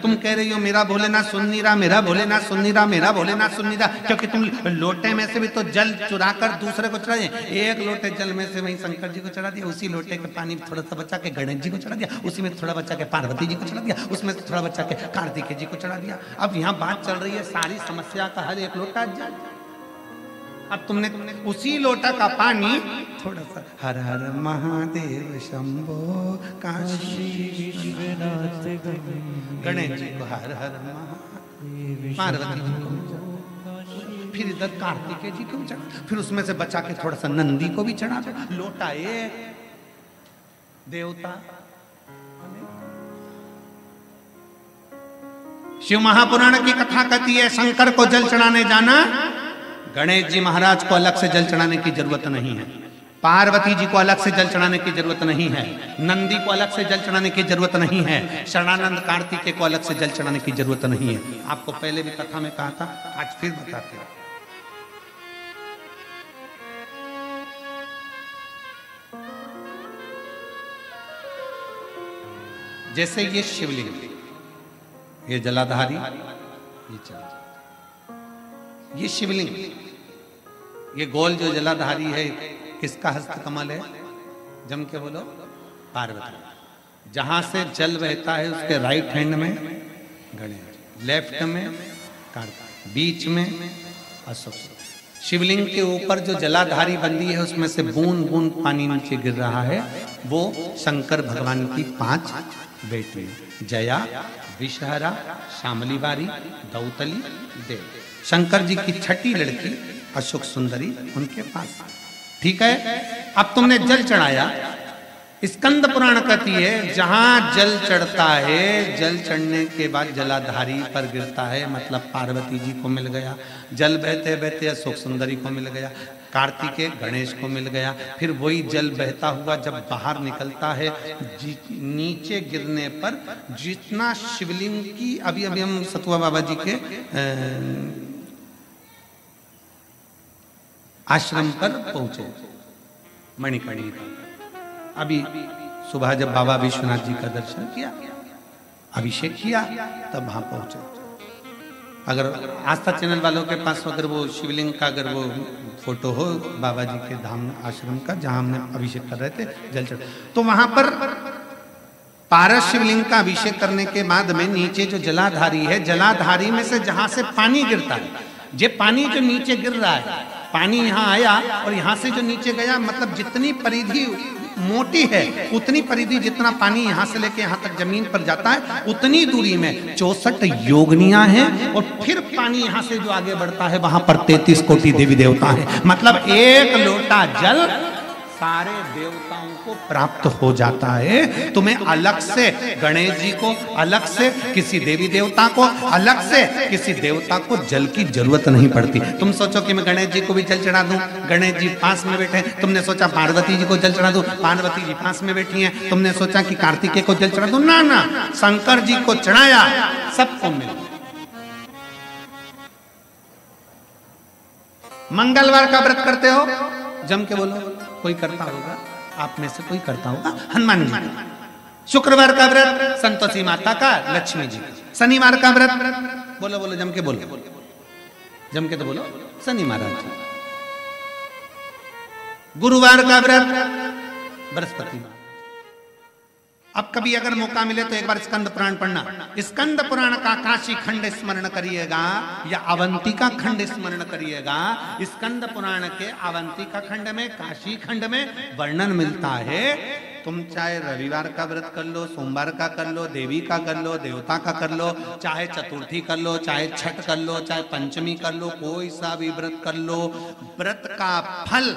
तुम कह रही हो मेरा भोलेनाथ सुन नहीं रहा, मेरा भोलेनाथ सुन नहीं रहा, मेरा भोलेनाथ सुन नहीं रहा, क्योंकि तुम लोटे में से भी तो जल चुरा कर दूसरे को चढ़ा दिया। एक लोटे जल में से वहीं शंकर जी को चढ़ा दिया, उसी लोटे के पानी थोड़ा सा बचा के गणेश जी को चढ़ा दिया, उसी में थोड़ा बचा के पार्वती जी को चढ़ा दिया, उसमें थोड़ा बचा के कार्तिकेय जी को चढ़ा दिया। अब यहाँ बात चल रही है सारी समस्या का हल एक लोटा जल। अब तुमने उसी लोटा का पानी थोड़ा सा हर हर महादेव शंभो काशी विश्वनाथ गणेश जी को हर हर महादेव, पार्वती जी को, फिर इधर कार्तिकेय जी को चढ़ा, फिर उसमें से बचा के थोड़ा सा नंदी को भी चढ़ा दो। लोटा एक देवता। शिव महापुराण की कथा कहती है शंकर को जल चढ़ाने जाना, गणेश जी महाराज को अलग से जल चढ़ाने की जरूरत नहीं है, पार्वती जी को अलग से जल चढ़ाने की जरूरत नहीं है, नंदी को अलग से जल चढ़ाने की जरूरत नहीं है, शरणानंद कार्तिकेय को अलग से जल चढ़ाने की जरूरत नहीं है। आपको पहले भी कथा में कहा था, आज फिर बताते हैं। जैसे ये शिवलिंग, ये जलाधारी, ये चल, ये शिवलिंग, ये गोल जो जलाधारी है किसका हस्त कमल है? जम के बोलो, पार्वती। जहां से जल बहता है उसके राइट हैंड में गणेश, लेफ्ट में कार्तिक, बीच में अशोक। शिवलिंग के ऊपर जो जलाधारी बंदी है उसमें से बूंद बूंद पानी नीचे गिर रहा है, वो शंकर भगवान की 5 बेटी, जया, विषहरा, शामली बारी, दौतली, देव। शंकर जी की छठी लड़की अशोक सुंदरी उनके पास। ठीक है, अब तुमने जल चढ़ाया। स्कंद पुराण कहती है जहां जल चढ़ता है, जल चढ़ने के बाद जलाधारी पर गिरता है, मतलब पार्वती जी को मिल गया, जल बहते बहते अशोक सुंदरी को मिल गया, कार्तिकेय गणेश को मिल गया। फिर वही जल बहता हुआ जब बाहर निकलता है, नीचे गिरने पर जितना शिवलिंग की, अभी हम सतुआ बाबा जी के आश्रम पर पहुंचे मणिकर्णिका। अभी सुबह जब बाबा विश्वनाथ जी का दर्शन किया, अभिषेक किया, तब वहां पहुंचे। अगर आस्था चैनल वालों के पास अगर वो शिवलिंग का अगर वो फोटो हो बाबा जी के धाम आश्रम का जहां हमने अभिषेक कर रहे थे जल चढ़, तो वहां पर पारस शिवलिंग का अभिषेक करने के बाद में नीचे जो जलाधारी है, जलाधारी में से जहां से पानी गिरता है, ये पानी जो नीचे गिर रहा है, पानी यहाँ आया और यहाँ से जो नीचे गया, मतलब जितनी परिधि मोटी है उतनी परिधि, जितना पानी यहाँ से लेके यहाँ तक जमीन पर जाता है उतनी दूरी में 64 योगनियां हैं, और फिर पानी यहाँ से जो आगे बढ़ता है वहां पर 33 कोटि देवी देवता हैं। मतलब एक लोटा जल सारे देवताओं को प्राप्त हो जाता है। तुम्हें अलग से गणेश जी को, अलग से किसी देवी देवता को, अलग से किसी देवता को जल की जरूरत नहीं पड़ती। तुम सोचो कि मैं गणेश जी को भी जल चढ़ा दूं, गणेश जी पास में बैठे, तुमने सोचा पार्वती जी को जल चढ़ा दूं, पार्वती जी पास में बैठी हैं, तुमने सोचा कि कार्तिकेय को जल चढ़ा दूं, ना ना, शंकर जी को चढ़ाया, सबको मिल। मंगलवार का व्रत करते हो, जम के बोलो, कोई करता होगा, आप में से कोई करता होगा, हनुमान जी का। शुक्रवार का व्रत संतोषी माता का, लक्ष्मी जी का। शनिवार का व्रत, बोलो बोलो, जम के बोलो, जम के तो बोलो, शनि महाराज जी। गुरुवार का व्रत बृहस्पति। अब कभी अगर मौका मिले तो एक बार स्कंद पुराण पढ़ना। स्कंद पुराण का काशी खंड स्मरण करिएगा या अवंतिका खंड स्मरण करिएगा। स्कंद पुराण के अवंतिका खंड में, काशी खंड में वर्णन मिलता है। तुम चाहे रविवार का व्रत कर लो, सोमवार का कर लो, देवी का कर लो, देवता का कर लो, चाहे चतुर्थी कर लो, चाहे छठ कर लो, चाहे पंचमी कर लो, कोई सा भी व्रत कर लो, व्रत का फल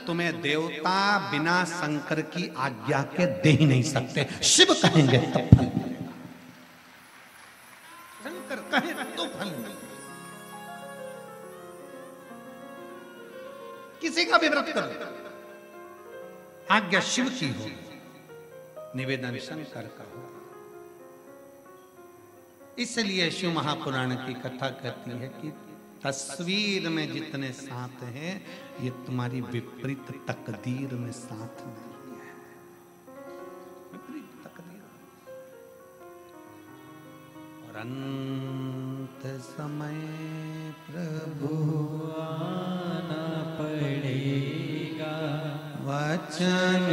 तुम्हें देवता बिना शंकर की आज्ञा के दे ही नहीं सकते। शिव कहेंगे तब फल मिलेगा, शंकर कहे तो फल मिलेगा। किसी का भी व्रत करो, आज्ञा शिव की हो, निवेदन शंकर का हो। इसलिए शिव महापुराण की कथा कहती है कि तस्वीर में जितने साथ हैं, ये तुम्हारी विपरीत तकदीर में साथ नहीं है। विपरीत तकदीर। और अंत समय प्रभु आना पड़ेगा, वचन